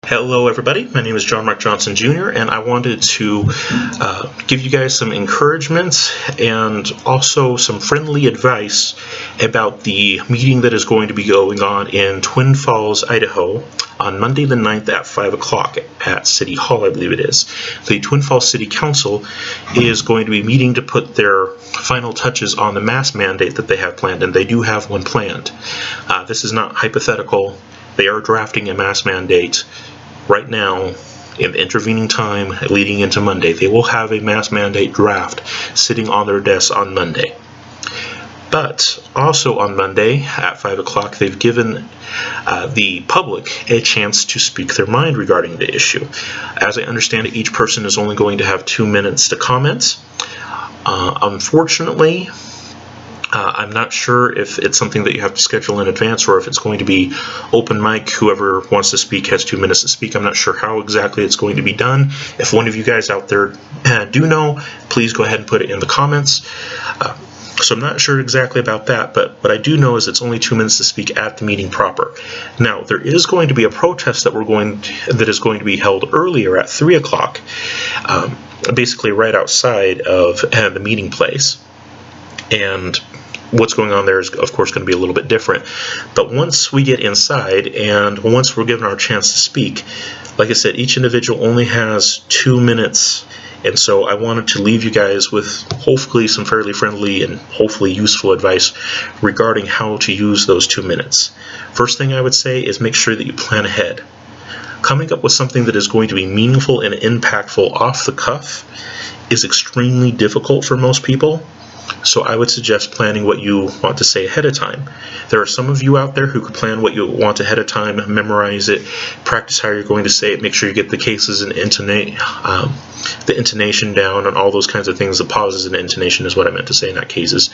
Hello everybody, my name is John Mark Johnson Jr. and I wanted to give you guys some encouragement and also some friendly advice about the meeting that is going to be going on in Twin Falls, Idaho on Monday the 9th at 5 o'clock at City Hall, I believe it is. The Twin Falls City Council is going to be meeting to put their final touches on the mask mandate that they have planned, and they do have one planned. This is not hypothetical. They are drafting a mask mandate right now in the intervening time leading into Monday. They will have a mask mandate draft sitting on their desks on Monday. But also on Monday at 5 o'clock, they've given the public a chance to speak their mind regarding the issue. As I understand it, each person is only going to have 2 minutes to comment. Unfortunately, I'm not sure if it's something that you have to schedule in advance or if it's going to be open mic. Whoever wants to speak has 2 minutes to speak. I'm not sure how exactly it's going to be done. If one of you guys out there do know, please go ahead and put it in the comments. So I'm not sure exactly about that, but what I do know is it's only 2 minutes to speak at the meeting proper. Now, there is going to be a protest that is going to be held earlier at 3 o'clock, basically right outside of the meeting place. And what's going on there is, of course, going to be a little bit different. But once we get inside and once we're given our chance to speak, like I said, each individual only has 2 minutes. And so I wanted to leave you guys with hopefully some fairly friendly and hopefully useful advice regarding how to use those 2 minutes. First thing I would say is make sure that you plan ahead. Coming up with something that is going to be meaningful and impactful off the cuff is extremely difficult for most people. So I would suggest planning what you want to say ahead of time. There are some of you out there who could plan what you want ahead of time, memorize it, practice how you're going to say it, make sure you get the cases and the intonation down and all those kinds of things. The pauses and intonation is what I meant to say, not cases.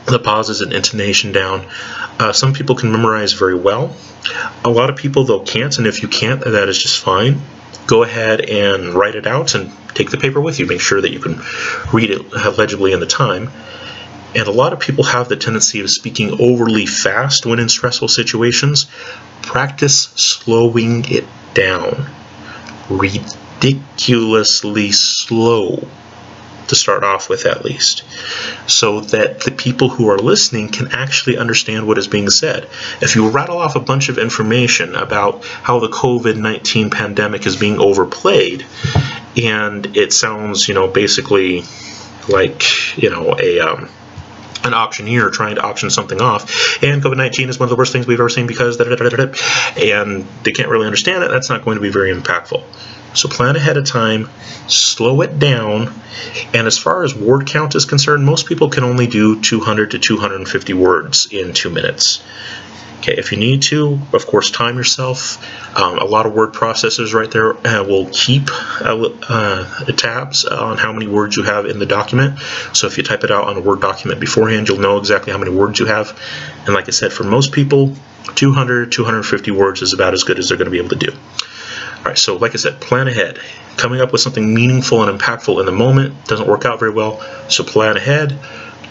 The pauses and intonation down. Some people can memorize very well. A lot of people, though, can't, and if you can't, that is just fine. Go ahead and write it out and take the paper with you. Make sure that you can read it legibly in the time. And a lot of people have the tendency of speaking overly fast when in stressful situations. Practice slowing it down. Ridiculously slow, to start off with at least, so that the people who are listening can actually understand what is being said. If you rattle off a bunch of information about how the COVID-19 pandemic is being overplayed, and it sounds, basically like, an auctioneer trying to auction something off, and COVID-19 is one of the worst things we've ever seen because and they can't really understand it, that's not going to be very impactful. So plan ahead of time, slow it down, and as far as word count is concerned, most people can only do 200 to 250 words in 2 minutes. Okay, if you need to, of course, time yourself. A lot of word processors right there will keep tabs on how many words you have in the document. So if you type it out on a Word document beforehand, you'll know exactly how many words you have. And like I said, for most people, 200, 250 words is about as good as they're going to be able to do. All right, so like I said, plan ahead. Coming up with something meaningful and impactful in the moment doesn't work out very well, so plan ahead.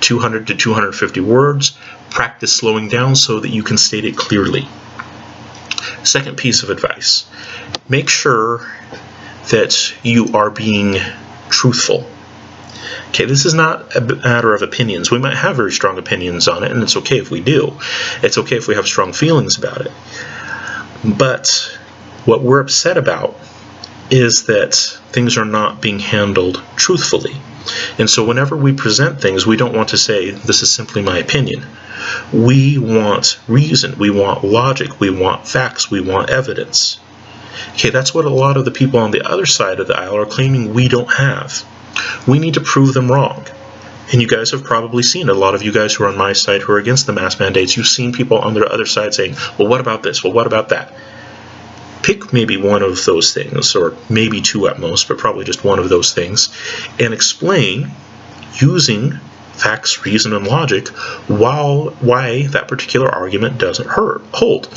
200 to 250 words. Practice slowing down so that you can state it clearly. Second piece of advice, make sure that you are being truthful. Okay, this is not a matter of opinions. We might have very strong opinions on it, and it's okay if we do. It's okay if we have strong feelings about it. But what we're upset about is that things are not being handled truthfully. And so whenever we present things, we don't want to say, this is simply my opinion. We want reason, we want logic, we want facts, we want evidence. Okay, that's what a lot of the people on the other side of the aisle are claiming we don't have. We need to prove them wrong. And you guys have probably seen, a lot of you guys who are on my side who are against the mask mandates, you've seen people on the other side saying, well, what about this? Well, what about that? Pick maybe one of those things, or maybe two at most, but probably just one of those things, and explain using facts, reason, and logic why that particular argument doesn't hold.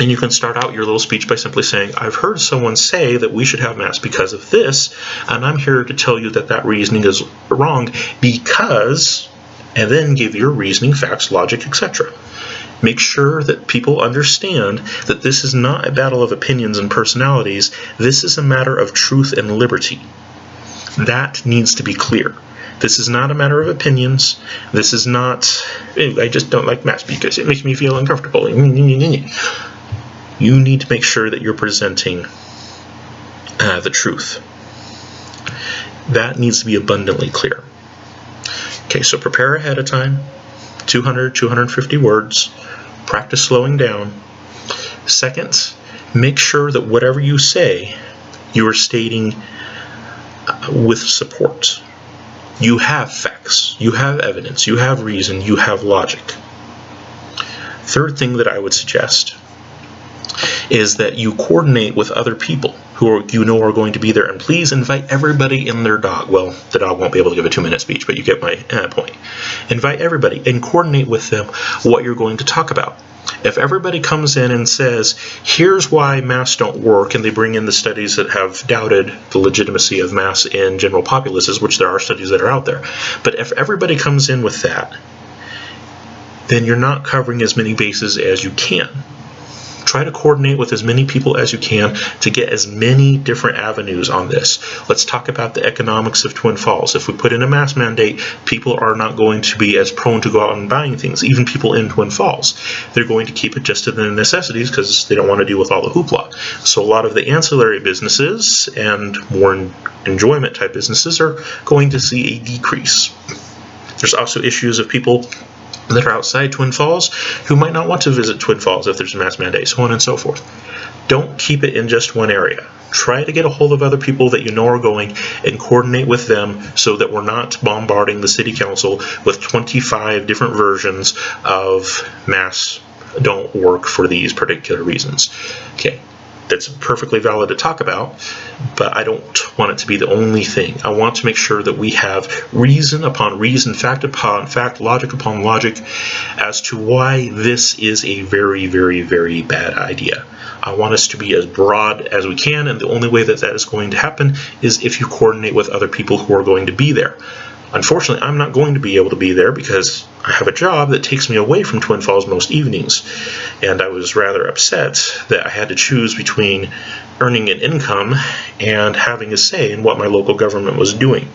And you can start out your little speech by simply saying, I've heard someone say that we should have masks because of this, and I'm here to tell you that that reasoning is wrong because, and then give your reasoning, facts, logic, etc. Make sure that people understand that this is not a battle of opinions and personalities. This is a matter of truth and liberty. That needs to be clear. This is not a matter of opinions. This is not, I just don't like mass because it makes me feel uncomfortable. You need to make sure that you're presenting the truth. That needs to be abundantly clear. Okay, so prepare ahead of time. 200, 250 words. Practice slowing down. Second, make sure that whatever you say, you are stating with support. You have facts, you have evidence, you have reason, you have logic. Third thing that I would suggest is that you coordinate with other people who you know are going to be there, and please invite everybody and their dog. Well, the dog won't be able to give a 2-minute speech, but you get my point. Invite everybody and coordinate with them what you're going to talk about. If everybody comes in and says, here's why masks don't work, and they bring in the studies that have doubted the legitimacy of masks in general populaces, which there are studies that are out there, but if everybody comes in with that, then you're not covering as many bases as you can. Try to coordinate with as many people as you can to get as many different avenues on this. Let's talk about the economics of Twin Falls. If we put in a mask mandate, people are not going to be as prone to go out and buying things, even people in Twin Falls. They're going to keep it just to the necessities because they don't want to deal with all the hoopla. So a lot of the ancillary businesses and more enjoyment type businesses are going to see a decrease. There's also issues of people that are outside Twin Falls who might not want to visit Twin Falls if there's a mask mandate, so on and so forth. Don't keep it in just one area. Try to get a hold of other people that you know are going and coordinate with them so that we're not bombarding the city council with 25 different versions of masks don't work for these particular reasons. Okay. That's perfectly valid to talk about, but I don't want it to be the only thing. I want to make sure that we have reason upon reason, fact upon fact, logic upon logic as to why this is a very, very, very bad idea. I want us to be as broad as we can, and the only way that that is going to happen is if you coordinate with other people who are going to be there. Unfortunately, I'm not going to be able to be there because I have a job that takes me away from Twin Falls most evenings, and I was rather upset that I had to choose between earning an income and having a say in what my local government was doing.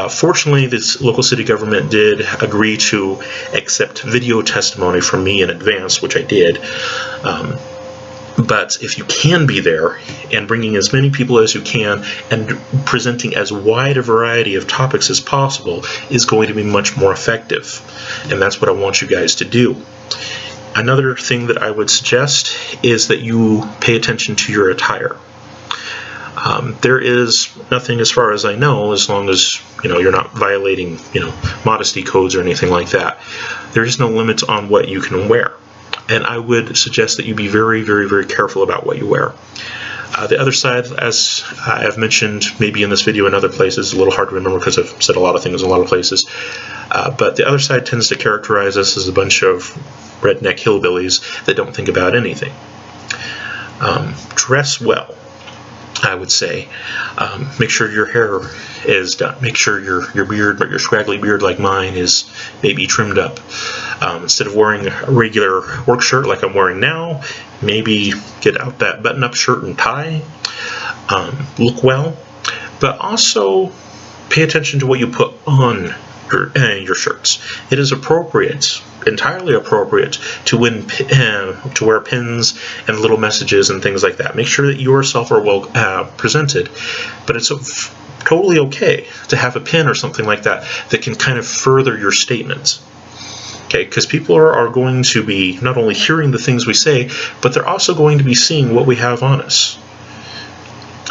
Fortunately, this local city government did agree to accept video testimony from me in advance, which I did. But if you can be there and bringing as many people as you can and presenting as wide a variety of topics as possible is going to be much more effective. And that's what I want you guys to do. Another thing that I would suggest is that you pay attention to your attire. There is nothing, as far as I know, as long as you're not violating modesty codes or anything like that. There is no limit on what you can wear. And I would suggest that you be very, very, very careful about what you wear. The other side, as I've mentioned maybe in this video and other places, a little hard to remember because I've said a lot of things in a lot of places, but the other side tends to characterize us as a bunch of redneck hillbillies that don't think about anything. Dress well, I would say. Make sure your hair is done. Make sure your beard, but your scraggly beard like mine, is maybe trimmed up. Instead of wearing a regular work shirt like I'm wearing now, maybe get out that button-up shirt and tie. Look well, but also pay attention to what you put on your shirts. It is appropriate, entirely appropriate, to wear pins and little messages and things like that. Make sure that you yourself are well presented, but it's totally okay to have a pin or something like that that can kind of further your statement. Okay, because people are going to be not only hearing the things we say, but they're also going to be seeing what we have on us.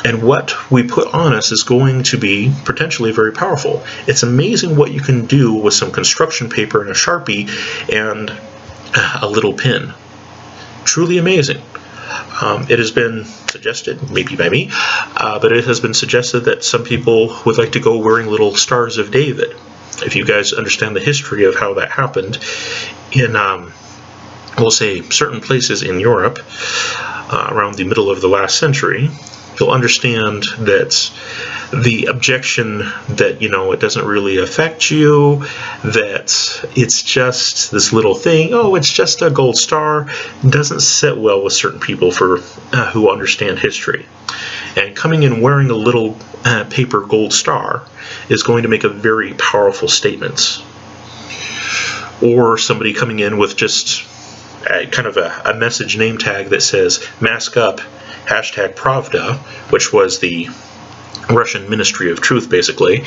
And what we put on us is going to be potentially very powerful. It's amazing what you can do with some construction paper and a Sharpie and a little pin. Truly amazing. It has been suggested, maybe by me, but it has been suggested that some people would like to go wearing little Stars of David. If you guys understand the history of how that happened in, we'll say, certain places in Europe around the middle of the last century, You'll understand that the objection that, it doesn't really affect you, that it's just this little thing, oh, it's just a gold star, doesn't sit well with certain people who understand history. And coming in wearing a little paper gold star is going to make a very powerful statement. Or somebody coming in with just kind of a message name tag that says mask up, #Pravda, which was the Russian Ministry of Truth, basically.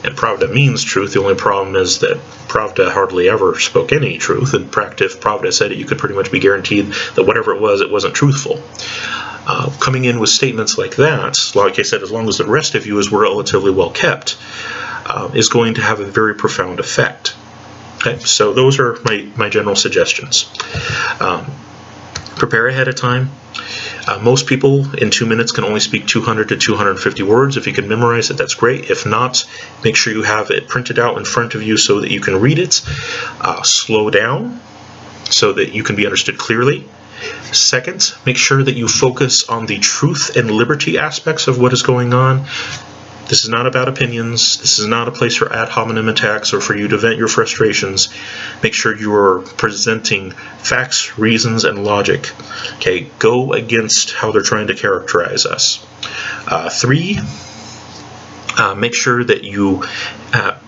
And Pravda means truth. The only problem is that Pravda hardly ever spoke any truth. In fact, if Pravda said it, you could pretty much be guaranteed that whatever it wasn't truthful. Coming in with statements like that, like I said, as long as the rest of you is relatively well kept, is going to have a very profound effect. Okay, so those are my general suggestions. Prepare ahead of time. Most people in 2 minutes can only speak 200 to 250 words. If you can memorize it, that's great. If not, make sure you have it printed out in front of you so that you can read it. Slow down so that you can be understood clearly. Second, make sure that you focus on the truth and liberty aspects of what is going on. This is not about opinions. This is not a place for ad hominem attacks or for you to vent your frustrations. Make sure you are presenting facts, reasons, and logic. Okay, go against how they're trying to characterize us. 3, make sure that you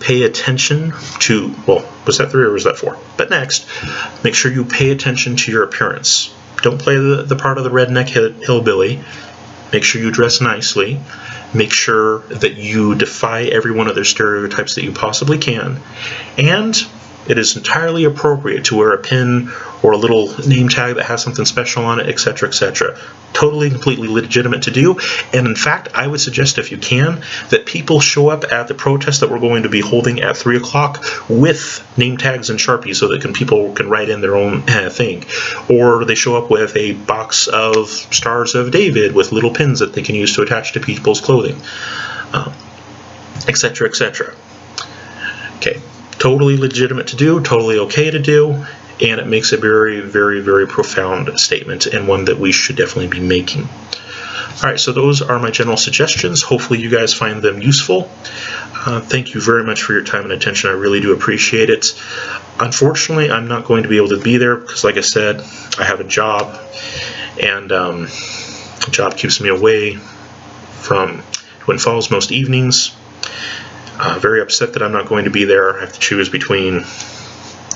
pay attention to, well, was that 3 or was that 4? But next, make sure you pay attention to your appearance. Don't play the part of the redneck hillbilly. Make sure you dress nicely. Make sure that you defy every one of their stereotypes that you possibly can. And it is entirely appropriate to wear a pin or a little name tag that has something special on it, etc., etc. Totally, completely legitimate to do. And in fact, I would suggest, if you can, that people show up at the protest that we're going to be holding at 3 o'clock with name tags and Sharpies so that people can write in their own thing. Or they show up with a box of Stars of David with little pins that they can use to attach to people's clothing, etc., etc. Okay. Totally legitimate to do, totally okay to do, and it makes a very, very, very profound statement, and one that we should definitely be making. All right, so those are my general suggestions. Hopefully you guys find them useful. Thank you very much for your time and attention. I really do appreciate it. Unfortunately, I'm not going to be able to be there because, like I said, I have a job, and the job keeps me away from Twin Falls most evenings. Very upset that I'm not going to be there. I have to choose between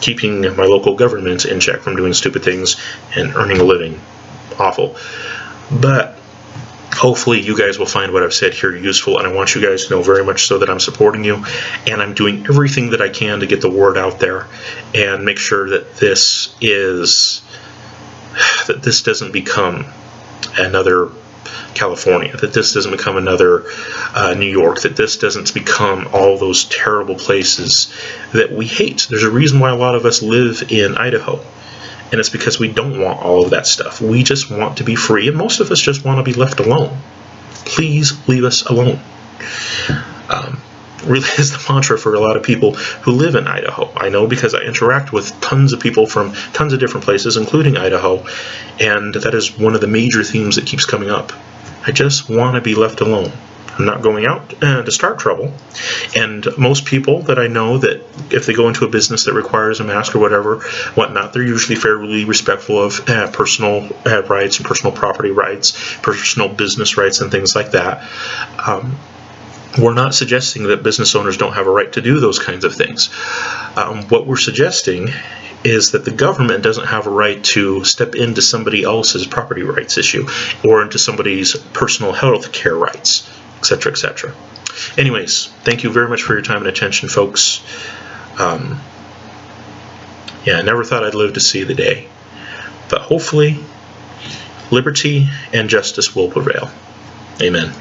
keeping my local government in check from doing stupid things and earning a living. Awful. But hopefully you guys will find what I've said here useful, and I want you guys to know very much so that I'm supporting you, and I'm doing everything that I can to get the word out there and make sure that this doesn't become another California, that this doesn't become another New York, that this doesn't become all those terrible places that we hate. There's a reason why a lot of us live in Idaho, and it's because we don't want all of that stuff. We just want to be free, and most of us just want to be left alone. Please leave us alone. Really is the mantra for a lot of people who live in Idaho. I know because I interact with tons of people from tons of different places, including Idaho, and that is one of the major themes that keeps coming up. I just want to be left alone. I'm not going out to start trouble. And most people that I know, that if they go into a business that requires a mask or whatnot, they're usually fairly respectful of personal rights and personal property rights, personal business rights, and things like that. We're not suggesting that business owners don't have a right to do those kinds of things. What we're suggesting is that the government doesn't have a right to step into somebody else's property rights issue or into somebody's personal health care rights, etc., etc. Anyways, thank you very much for your time and attention, folks. I never thought I'd live to see the day, but hopefully liberty and justice will prevail. Amen.